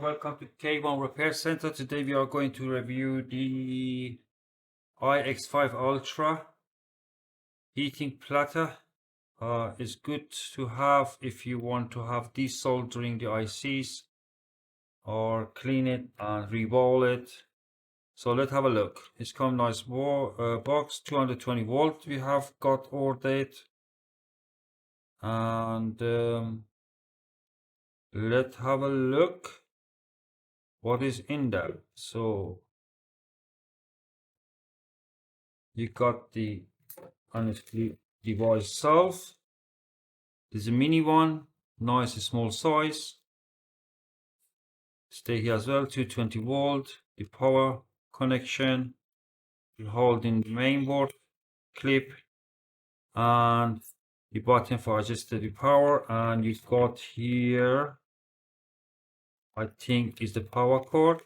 welcome to K1 Repair Center. Today we are going to review the IX5 Ultra heating platter. It's good to have if you want to have desoldering the ICs or clean it and reball it. So let's have a look. It's come nice box, 220 volt we have got ordered, and let's have a look what is in there. So you got the honestly device itself. There's a mini one, nice small size. Stay here as well, 220 volt, the power connection. You hold in the main board clip and the button for adjusting the power, and you've got here, I think is the power cord.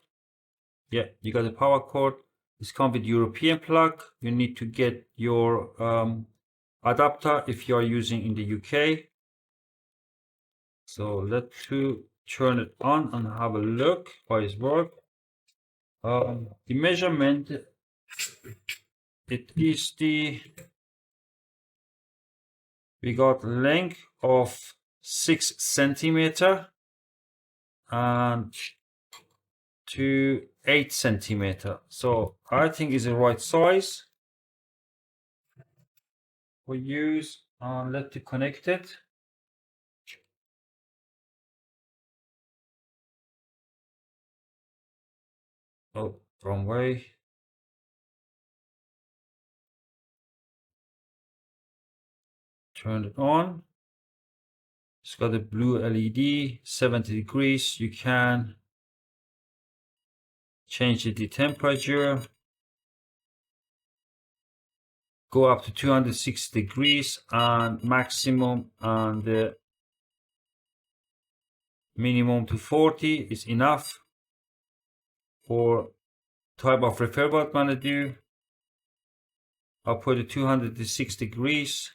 Yeah, you got the power cord. It's come with European plug. You need to get your adapter if you are using in the UK. So let's turn it on and have a look how it works. The measurement, it is we got length of 6 centimeter and to 8 centimeter. So I think is the right size for use. Let's connect it. Oh, wrong way. Turn it on. It's got a blue LED, 70 degrees. You can change the temperature, go up to 260 degrees and maximum, and the minimum to 40 is enough for type of repair what I'm gonna do. I'll put it 260 degrees.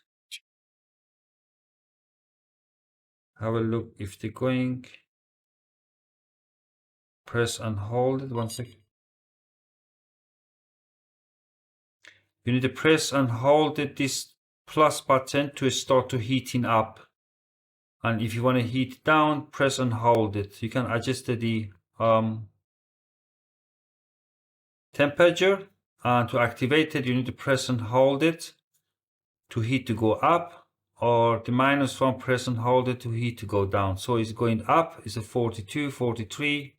Have a look if they're going. Press and hold it 1 second. You need to press and hold it, this plus button, to start to heating up. And if you want to heat down, press and hold it. You can adjust the temperature, and to activate it you need to press and hold it to heat to go up, or the -1, press and hold it to heat to go down. So it's going up, it's a 42, 43,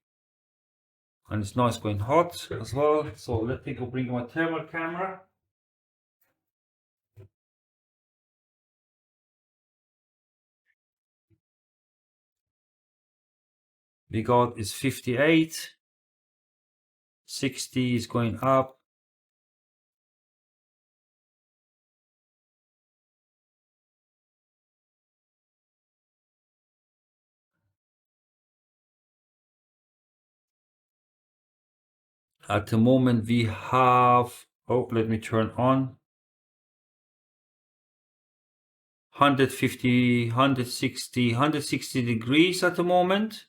and it's nice going hot as well. So let me go bring my thermal camera. We got is 58, 60 is going up, at the moment we have, oh, let me turn on, 150, 160 degrees at the moment.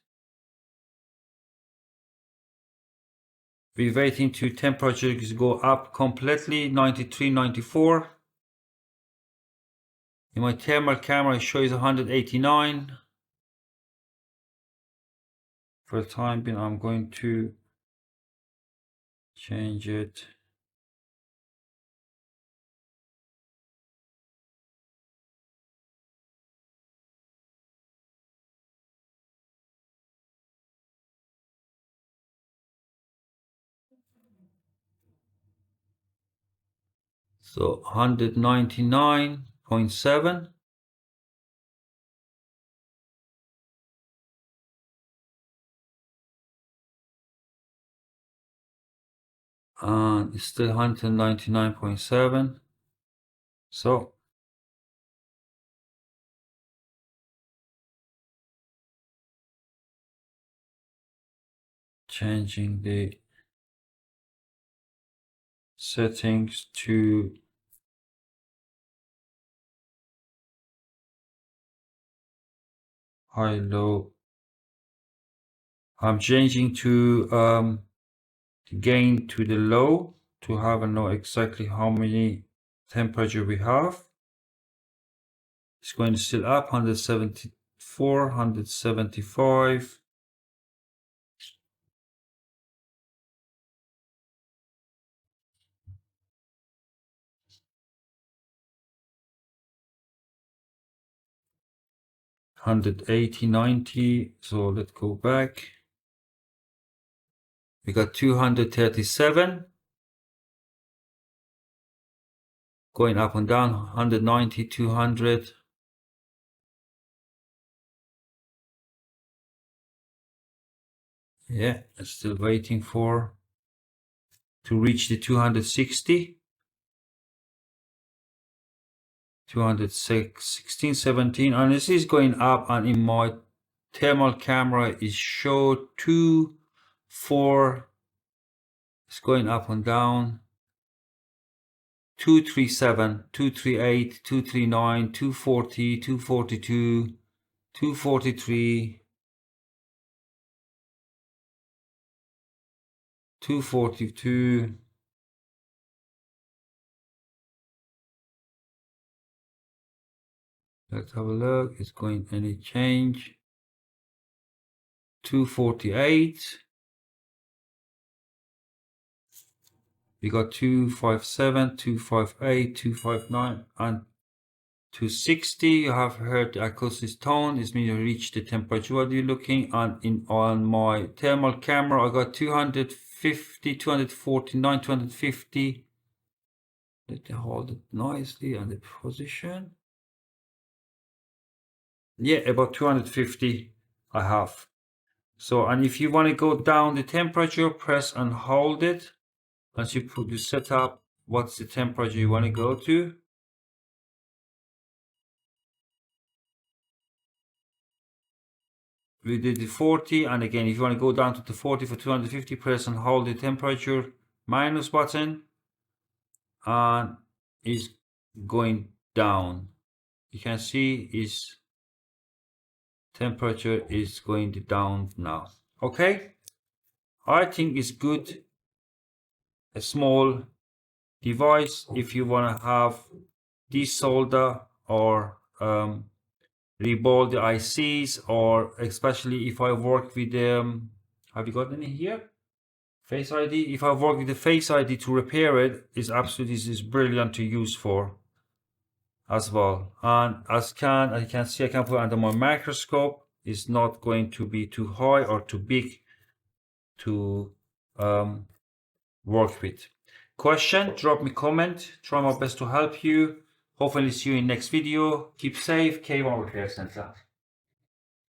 We're waiting to temperature to go up completely, 93, 94. In my thermal camera it shows 189. For the time being I'm going to change it. So 199.7. And it's still 199.7. So changing the settings to high, low, I'm changing to gain to the low to have a know exactly how many temperature we have. It's going to still up 174, 175. $180, 90. So let's go back. We got 237. Going up and down, 190, 200. Yeah, it's still waiting for to reach the 260. 216, 17, and this is going up, and in my thermal camera is show 2, 4. It's going up and down. 237, 238, 239, 240, 242, 243, 242. Let's have a look. It's going any change. 248. We got 257, 258, 259, and 260. You have heard the acoustic tone. This means you reach the temperature what you're looking. And on my thermal camera, I got 250, 249, 250. Let me hold it nicely and the position. Yeah, about 250 I have. So, and if you want to go down the temperature, press and hold it. Once you put the setup, what's the temperature you want to go to? We did the 40, and again, if you want to go down to the 40 for 250, press and hold the temperature minus button, and it's going down. You can see its temperature is going down now. Okay, I think it's good. A small device if you want to have desolder or reball the ICs, or especially if I work with have you got any here? Face ID. If I work with the Face ID to repair it, is absolutely is brilliant to use for as well. And as you can see, I can put under my microscope. It's not going to be too high or too big to work with. Question, drop me comment. Try my best to help you. Hopefully see you in next video. Keep safe. K1 Repair Center.